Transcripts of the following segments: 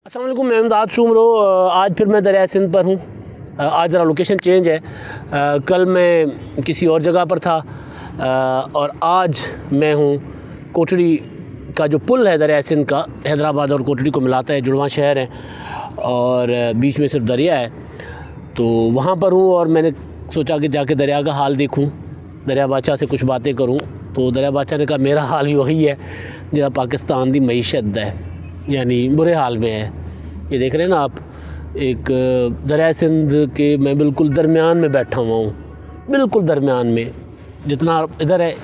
अस्सलाम वालेकुम, मैं इमदाद शुमरो। आज फिर मैं दरिया सिंध पर हूँ। आज ज़रा लोकेशन चेंज है। कल मैं किसी और जगह पर था और आज मैं हूँ कोटड़ी का जो पुल है दरिया सिंध का, हैदराबाद और कोटड़ी को मिलाता है, जुड़वां शहर है और बीच में सिर्फ दरिया है। तो वहाँ पर हूँ और मैंने सोचा कि जाके दरिया का हाल देखूँ, दरिया बादशाह से कुछ बातें करूँ। तो दरिया बादशाह ने कहा मेरा हाल ही वही है जरा पाकिस्तान की मईशत है, यानी बुरे हाल में है। ये देख रहे हैं ना आप, एक दरिया सिंध के मैं बिल्कुल दरमियान में बैठा हुआ हूँ, बिल्कुल दरमियान में, जितना इधर है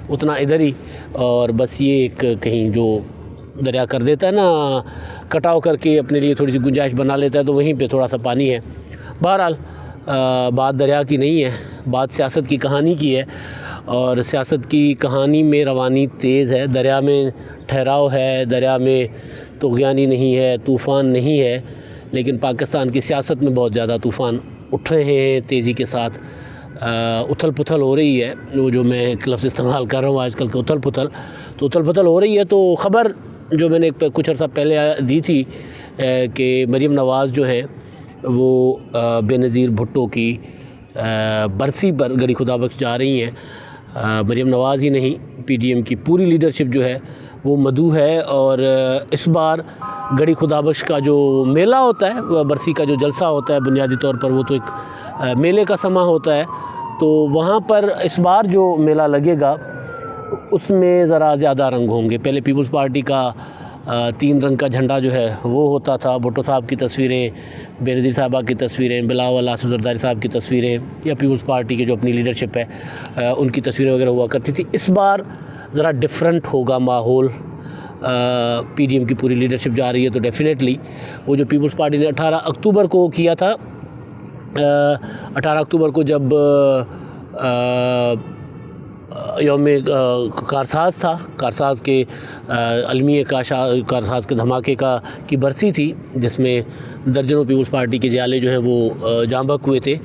उतना इधर ही। और बस ये एक कहीं जो दरिया कर देता है ना, कटाव करके अपने लिए थोड़ी सी गुंजाइश बना लेता है, तो वहीं पे थोड़ा सा पानी है। बहरहाल बात दरिया की नहीं है, बात सियासत की कहानी की है। और सियासत की कहानी में रवानी तेज़ है, दरिया में ठहराव है, दरिया में तुग़यानी नहीं है, तूफ़ान नहीं है, लेकिन पाकिस्तान की सियासत में बहुत ज़्यादा तूफ़ान उठ रहे हैं तेज़ी के साथ। उथल पुथल हो रही है, वो जो मैं एक लफ्ज़ इस्तेमाल कर रहा हूँ आजकल के, उथल पुथल, तो उथल पुथल हो रही है। तो ख़बर जो मैंने कुछ अर्सा पहले दी थी कि मरीम नवाज़ जो है वो बेनज़ीर भुट्टो की बरसी पर गड़ी खुदाबख्श जा रही हैं। मरीम नवाज़ ही नहीं, PDM की पूरी लीडरशिप जो है वो मदऊ है। और इस बार गड़ी खुदाबख्श का जो मेला होता है, बरसी का जो जलसा होता है बुनियादी तौर पर, वो तो एक मेले का समा होता है। तो वहाँ पर इस बार जो मेला लगेगा उसमें ज़रा ज़्यादा रंग होंगे। पहले पीपल्स पार्टी का 3 रंग का झंडा जो है वो होता था, भुट्टो साहब की तस्वीरें, बेनज़ीर साहबा की तस्वीरें, बिलावल आसिफ ज़रदारी साहब की तस्वीरें, या पीपल्स पार्टी की जो अपनी लीडरशिप है उनकी तस्वीरें वगैरह हुआ करती थी। इस बार ज़रा डिफरेंट होगा माहौल। PDM की पूरी लीडरशिप जा रही है, तो डेफिनेटली वो जो पीपल्स पार्टी ने 18 अक्टूबर को किया था, 18 अक्टूबर को जब यौम कारसाज था, कारसाज के अलमी कारसाज के धमाके की बरसी थी, जिसमें दर्जनों पीपल्स पार्टी के जाले जो हैं वो जाँ बहक हुए थे,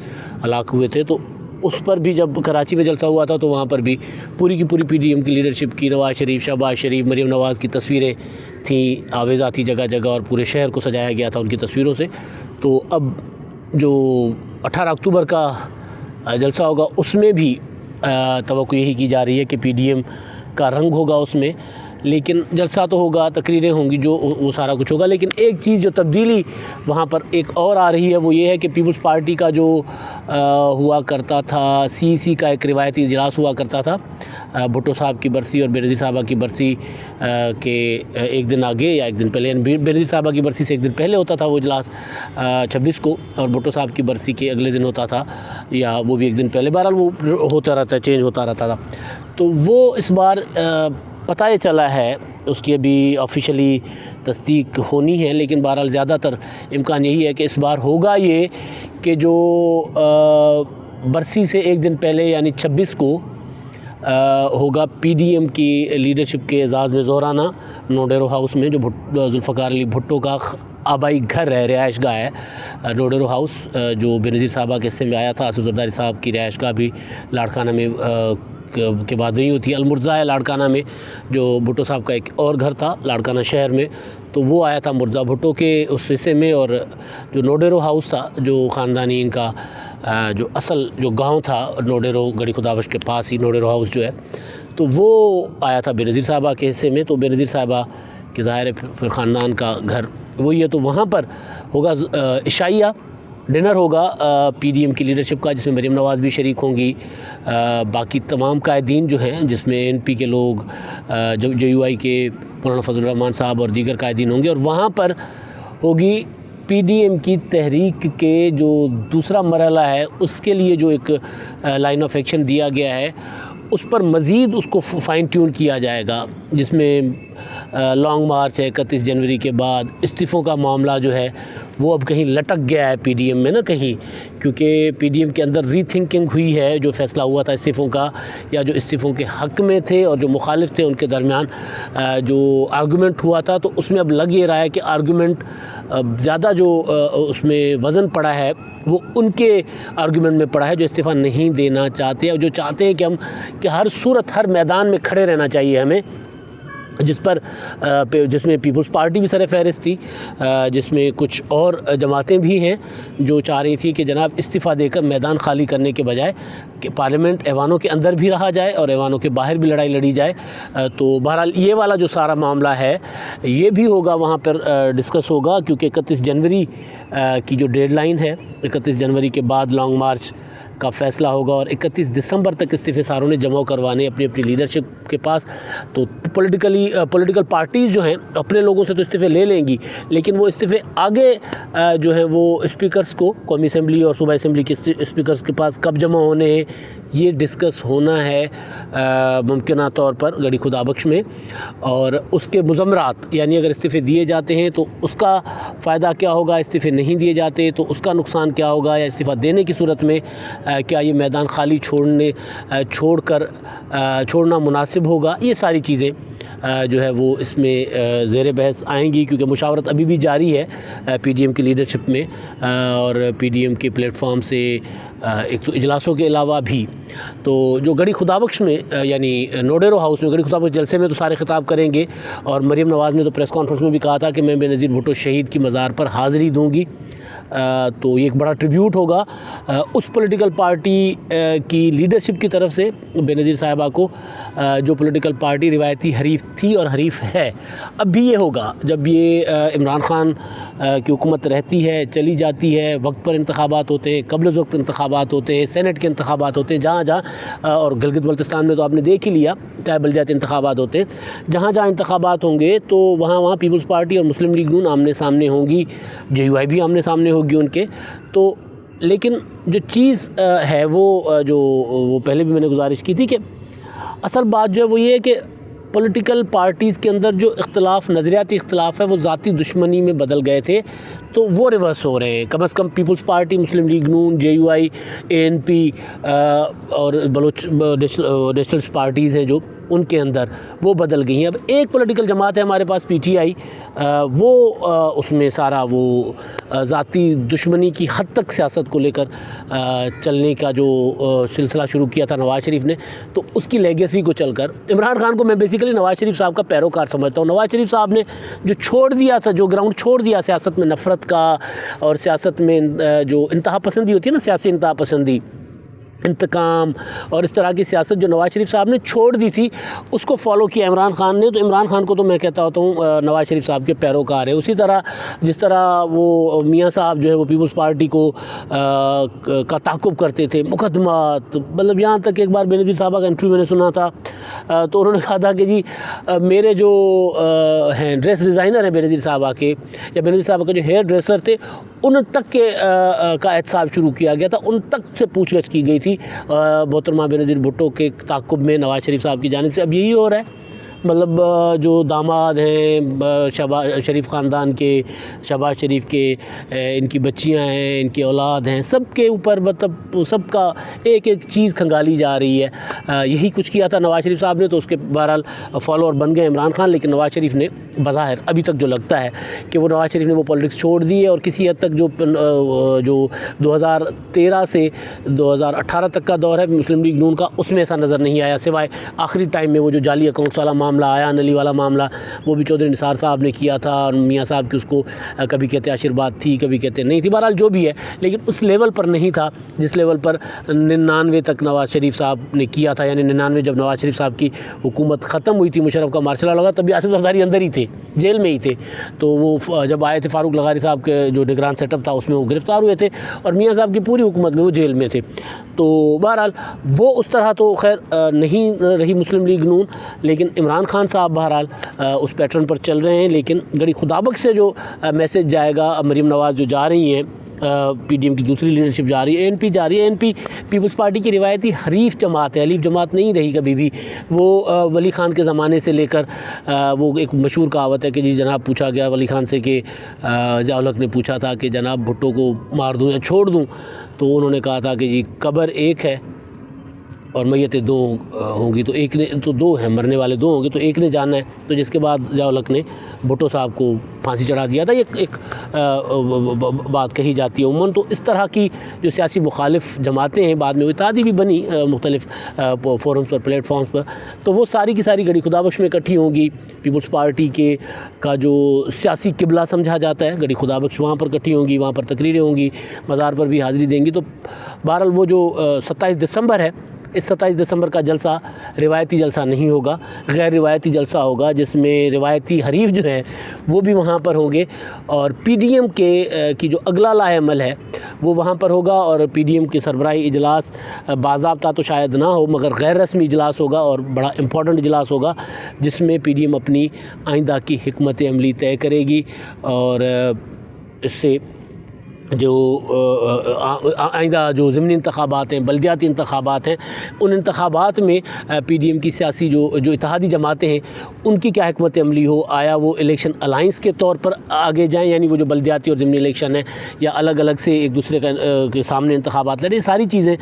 हलाक हुए थे। तो उस पर भी जब कराची में जलसा हुआ था तो वहाँ पर भी पूरी की पूरी PDM की लीडरशिप की, नवाज़ शरीफ, शहबाज शरीफ, मरीम नवाज़ की तस्वीरें थी, आवेज़ा थी जगह जगह, और पूरे शहर को सजाया गया था उनकी तस्वीरों से। तो अब जो 18 अक्टूबर का जलसा होगा उसमें भी तवक्को यही की जा रही है कि PDM का रंग होगा उसमें, लेकिन जलसा तो होगा, तकरीरें होंगी, जो वो सारा कुछ होगा। लेकिन एक चीज़ जो तब्दीली वहाँ पर एक और आ रही है वो ये है कि पीपल्स पार्टी का जो हुआ करता था, CEC का एक रिवायती इजलास हुआ करता था, भुट्टो साहब की बरसी और बेनज़ीर साहबा की बरसी के एक दिन आगे या एक दिन पहले, बेनज़ीर साहबा की बरसी से एक दिन पहले होता था वो इजलास 26 को, और भुट्टो साहब की बरसी के अगले दिन होता था, या वो भी एक दिन पहले। बहरहाल वो होता रहता है, चेंज होता रहता था। तो वो इस बार पता ये चला है, उसकी अभी ऑफिशियली तस्दीक होनी है, लेकिन बहरहाल ज़्यादातर इम्कान यही है कि इस बार होगा ये कि जो बरसी से एक दिन पहले यानी 26 को होगा PDM की लीडरशिप के एजाज़ में ज़ोराना नोडेरो हाउस में, जो जुल्फ़िकार अली भुट्टो का आबाई घर है, रिहाइश गाह है नोडेरो हाउस, जो बेनज़ीर साहबा के हिस्से में आया था। आसिफ ज़रदारी साहब की रिहाइश गाह भी लाड़काना में के बाद नहीं होती, अलमुर्ज़ा है लाड़काना में, जो भुट्टो साहब का एक और घर था लाड़काना शहर में, तो वो आया था मुर्ज़ा भुट्टो के उस हिस्से में। और जो नोडेरो हाउस था, जो ख़ानदानी इनका जो असल जो गांव था नोडेरो गड़ी खुदाबख्श के पास ही नोडेरो हाउस जो है, तो वो आया था बेनज़ीर साहबा के हिस्से में। तो बेनज़ीर साहबा के ज़ाहिर फिर ख़ानदान का घर वही है, तो वहाँ पर होगा इशाइया डिनर होगा PDM की लीडरशिप का, जिसमें मरीम नवाज़ भी शरीक होंगी, बाकी तमाम कायदीन जो हैं, जिसमें NP के लोग, JUI के मौलाना फजल रहमान साहब और दीगर कायदीन होंगे। और वहाँ पर होगी PDM की तहरीक के जो दूसरा मरहला है उसके लिए जो एक लाइन ऑफ एक्शन दिया गया है, उस पर मज़ीद उसको फ़ाइन ट्यून किया जाएगा, जिसमें लॉन्ग मार्च है 31 जनवरी के बाद। इस्तीफ़ों का मामला जो है वो अब कहीं लटक गया है PDM में ना कहीं, क्योंकि PDM के अंदर रीथिंकिंग हुई है। जो फ़ैसला हुआ था इस्तीफ़ों का, या जो इस्तीफ़ों के हक़ में थे और जो मुखालिफ थे उनके दरमियान जो आर्गूमेंट हुआ था, तो उसमें अब लग ये रहा है कि आर्गूमेंट ज़्यादा जो उसमें वज़न पड़ा है वो उनके आर्गूमेंट में पड़ा है जो इस्तीफ़ा नहीं देना चाहते, और जो चाहते हैं कि हम कि हर सूरत हर मैदान में खड़े रहना चाहिए हमें, जिसमें पीपल्स पार्टी भी सर फहरिस्त थी, जिसमें कुछ और जमातें भी हैं जो चाह रही थी कि जनाब इस्तीफ़ा देकर मैदान खाली करने के बजाय कि पार्लियामेंट ऐवानों के अंदर भी रहा जाए और ऐवानों के बाहर भी लड़ाई लड़ी जाए। तो बहरहाल ये वाला जो सारा मामला है ये भी होगा वहाँ पर डिस्कस होगा, क्योंकि 31 जनवरी की जो डेडलाइन है, 31 जनवरी के बाद लॉन्ग मार्च का फ़ैसला होगा और 31 दिसंबर तक इस्तीफ़े सारों ने जमा करवाने अपनी अपनी लीडरशिप के पास। तो पॉलिटिकल पार्टीज़ जो हैं अपने लोगों से तो इस्तीफ़े ले लेंगी, लेकिन वो इस्तीफ़े आगे जो है वो स्पीकर्स को, कौमी असम्बली और सूबाई असम्बली के स्पीकर्स के पास कब जमा होने हैं ये डिस्कस होना है मुमकिन तौर पर गड़ी खुदाबख्श में। और उसके मुज़म्मरात, यानी अगर इस्तीफ़े दिए जाते हैं तो उसका फ़ायदा क्या होगा, इस्तीफ़े नहीं दिए जाते तो उसका नुकसान क्या होगा, या इस्तीफ़ा देने की सूरत में क्या ये मैदान खाली छोड़ना मुनासिब होगा, ये सारी चीज़ें जो है वो इसमें ज़ेर बहस आएंगी, क्योंकि मुशावरत अभी भी जारी है पीडीएम की लीडरशिप में और पीडीएम के प्लेटफॉर्म से एक तो इजलासों के अलावा भी। तो जो गड़ी खुदाबख्श में यानी नोडेरो हाउस में गड़ी खुदाबख्श जलसे में तो सारे खिताब करेंगे, और मरीम नवाज़ ने तो प्रेस कॉन्फ्रेंस में भी कहा था कि मैं बेनज़ीर भुट्टो शहीद की मज़ार पर हाज़िरी दूँगी। तो ये एक बड़ा ट्रिब्यूट होगा उस पॉलिटिकल पार्टी की लीडरशिप की तरफ से बेनज़ीर साहिबा को, जो पॉलिटिकल पार्टी रिवायती हरीफ थी और हरीफ है। अब भी ये होगा जब ये इमरान ख़ान की हुकूमत रहती है, चली जाती है, वक्त पर इंतखाबात होते हैं, कब्ल वक्त इंतखाबात होते हैं, सेनेट के इंतखाबात होते हैं, जहाँ और गिलगित बल्तिस्तान में तो आपने देख ही लिया चाहे बलदियाती इंतखाबात होते हैं, जहाँ इंतखाबात होंगे तो वहाँ पीपल्स पार्टी और मुस्लिम लीग नून आमने सामने होंगी, JUI भी आमने सामने होगी उनके। तो लेकिन जो चीज़ है वो पहले भी मैंने गुजारिश की थी कि असल बात जो है वो ये है कि पॉलिटिकल पार्टीज़ के अंदर जो इख्तलाफ, नज़रियाती इख्तलाफ है वो ज़ाती दुश्मनी में बदल गए थे, तो वो रिवर्स हो रहे हैं। कम अज़ कम पीपल्स पार्टी, मुस्लिम लीग नून, JUI, ANP और बलोच नेशनल पार्टीज़ हैं जो उनके अंदर वो बदल गई हैं। अब एक पॉलिटिकल जमात है हमारे पास PTI, वो उसमें सारा वो ज़ाती दुश्मनी की हद तक सियासत को लेकर चलने का जो सिलसिला शुरू किया था नवाज़ शरीफ ने, तो उसकी लेगेसी को चलकर इमरान खान को मैं बेसिकली नवाज़ शरीफ साहब का पैरोकार समझता हूँ। नवाज़ शरीफ साहब ने जो छोड़ दिया था, जो ग्राउंड छोड़ दिया सियासत में नफ़रत का, और सियासत में जो इंतहा पसंदी होती है ना, सियासी इंतहा पसंदी, इंतकाम और इस तरह की सियासत जो नवाज़ शरीफ साहब ने छोड़ दी थी, उसको फॉलो किया इमरान खान ने। तो इमरान खान को तो मैं कहता होता हूँ नवाज़ शरीफ साहब के पैरोकार है। उसी तरह जिस तरह वो मियाँ साहब जो है वो पीपल्स पार्टी को का ताक़ुब करते थे, मुकदमात, मतलब यहाँ तक एक बार बेनज़ीर साहबा का इंटरव्यू मैंने सुना था, तो उन्होंने कहा था कि जी मेरे जो हैं ड्रेस डिज़ाइनर हैं बेनज़ीर साहबा के, या बेनज़ीर साहबा के जो हेयर ड्रेसर थे, उन तक के का एहतसाब शुरू किया गया था, उन तक से पूछगछ की गई थी मोहतरमा बेनज़ीर भुट्टो के ताक़ुब में नवाज़ शरीफ साहब की जानिब से। अब यही हो रहा है, मतलब जो दामाद हैं शहबाज शरीफ ख़ानदान के, शहबाज शरीफ के, इनकी बच्चियां हैं, इनकी औलाद हैं, सब के ऊपर मतलब सबका एक एक चीज़ खंगाली जा रही है। यही कुछ किया था नवाज़ शरीफ साहब ने, तो उसके बहरहाल फॉलोअर बन गए इमरान खान। लेकिन नवाज़ शरीफ ने बज़ाहिर अभी तक जो लगता है कि वो नवाज़ शरीफ ने वो पॉलिटिक्स छोड़ दी है, और किसी हद तक जो 2013 से 2018 तक का दौर है मुस्लिम लीग नून का, उसमें ऐसा नज़र नहीं आया, सिवाय आखिरी टाइम में वो जो जाली अकाउंट्स वाला मामला आया, नली वाला मामला, वो भी चौधरी निसार साहब ने किया था, और मियाँ साहब की उसको कभी कहते आशीर्वाद थी, कभी कहते नहीं थी, बहरहाल जो भी है, लेकिन उस लेवल पर नहीं था जिस लेवल पर 99 तक नवाज़ शरीफ साहब ने किया था। यानी 99 जब नवाज़ शरीफ साहब की हुकूमत ख़त्म हुई थी, मुशर्रफ का मार्शल लॉ लगा, तभी आसिफ ज़रदारी अंदर ही थे, जेल में ही थे। तो वो जब आए थे फारूक लगारी साहब के जो निगरान सेटअप था उसमें वो गिरफ़्तार हुए थे, और मियाँ साहब की पूरी हुकूमत में वो जेल में थे। तो बहरहाल वो उस तरह तो खैर नहीं रही मुस्लिम लीग नून, लेकिन इमरान खान साहब बहरहाल उस पैटर्न पर चल रहे हैं। लेकिन गड़ी खुदाबख्श से जो मैसेज जाएगा, मरीम नवाज़ जो जा रही हैं, PDM की दूसरी लीडरशिप जा रही है, ANP जा रही है, ANP पीपल्स पार्टी की रिवायती हरीफ जमात है, हलीफ जमात नहीं रही कभी भी। वो वली ख़ान के ज़माने से लेकर वो एक मशहूर कहावत है कि जी जनाब पूछा गया वली ख़ान से कि ज़िया-उल-हक ने पूछा था कि जनाब भुट्टो को मार दूँ या छोड़ दूँ, तो उन्होंने कहा था कि जी कब्र एक है, और मैयतें दो होंगी, तो एक ने तो दो हैं, मरने वाले दो होंगे, तो एक ने जाना है। तो जिसके बाद ज़िया-उल-हक ने भुट्टो साहब को फांसी चढ़ा दिया था, ये एक बात कही जाती है उम्मन। तो इस तरह की जो सियासी मुखालिफ जमातें हैं, बाद में वो इत्तेहादी भी बनी मुख्तलिफ फोरम्स पर, प्लेटफॉर्म्स पर, तो वो सारी की सारी गढ़ी खुदाबख्श में इकट्ठी होंगी। पीपल्स पार्टी का जो सियासी किबला समझा जाता है, गढ़ी खुदाबख्श, वहाँ पर इकट्ठी होंगी, वहाँ पर तकरीरें होंगी, मज़ार पर भी हाज़िरी देंगी। तो बहरहाल वो जो 27 दिसंबर है, इस 27 दिसंबर का जलसा रिवायती जलसा नहीं होगा, गैर रिवायती जलसा होगा, जिसमें रिवायती हरीफ जो है वो भी वहाँ पर होंगे, और पीडीएम की जो अगला लाएअमल है वो वहाँ पर होगा। और पीडीएम के सरबराही इजलास बाज़ाब्ता तो शायद ना हो, मगर गैर रस्मी इजलास होगा और बड़ा इम्पॉर्टेंट इजलास होगा, जिसमें पीडीएम अपनी आइंदा की हिकमत अमली तय करेगी। और इससे जो आइंदा जो ज़िमनी इंतखाबात हैं, बल्दियाती इंतखाबात हैं, उन इंतखाबात में पीडीएम की सियासी जो इत्तेहादी जमातें हैं उनकी क्या हिकमत अमली हो, आया वो इलेक्शन अलाइंस के तौर पर आगे जाएं, यानी वो जो बल्दियाती और ज़िमनी इलेक्शन है, या अलग अलग से एक दूसरे के सामने इंतखाबात लड़े, सारी चीज़ें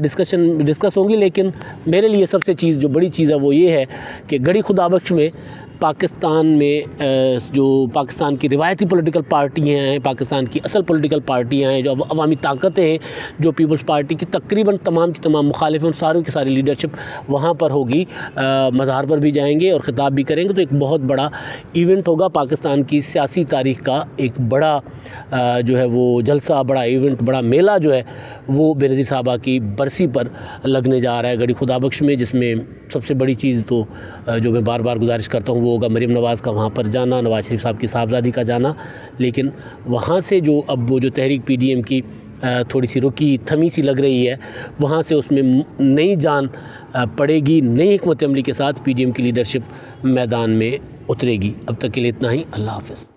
डिस्कस होंगी। लेकिन मेरे लिए सबसे चीज़ जो बड़ी चीज़ है वो ये है कि गढ़ी खुदाबख्श में पाकिस्तान में जो पाकिस्तान की रिवायती पॉलिटिकल पार्टियाँ हैं, पाकिस्तान की असल पॉलिटिकल पार्टियाँ हैं, जो अवामी ताकतें हैं, जो पीपल्स पार्टी की तकरीबन तमाम की तमाम मुखालिफ हैं, सारों की सारी लीडरशिप वहाँ पर होगी। मज़ार पर भी जाएंगे और ख़िताब भी करेंगे। तो एक बहुत बड़ा इवेंट होगा, पाकिस्तान की सियासी तारीख़ का एक बड़ा जो है वो जलसा, बड़ा इवेंट, बड़ा मेला जो है वो बेनज़ीर साहबा की बरसी पर लगने जा रहा है गढ़ी खुदाबख्श में। जिसमें सबसे बड़ी चीज़ तो जो मैं बार बार गुजारिश करता हूँ वो होगा मरीम नवाज़ का वहाँ पर जाना, नवाज़ शरीफ साहब की साहबजादी का जाना। लेकिन वहाँ से जो अब वो जो तहरीक पीडीएम की थोड़ी सी रुकी थमी सी लग रही है, वहाँ से उसमें नई जान पड़ेगी, नई हिकमत अमली के साथ पीडीएम की लीडरशिप मैदान में उतरेगी। अब तक के लिए इतना ही। अल्लाह हाफ़िज़।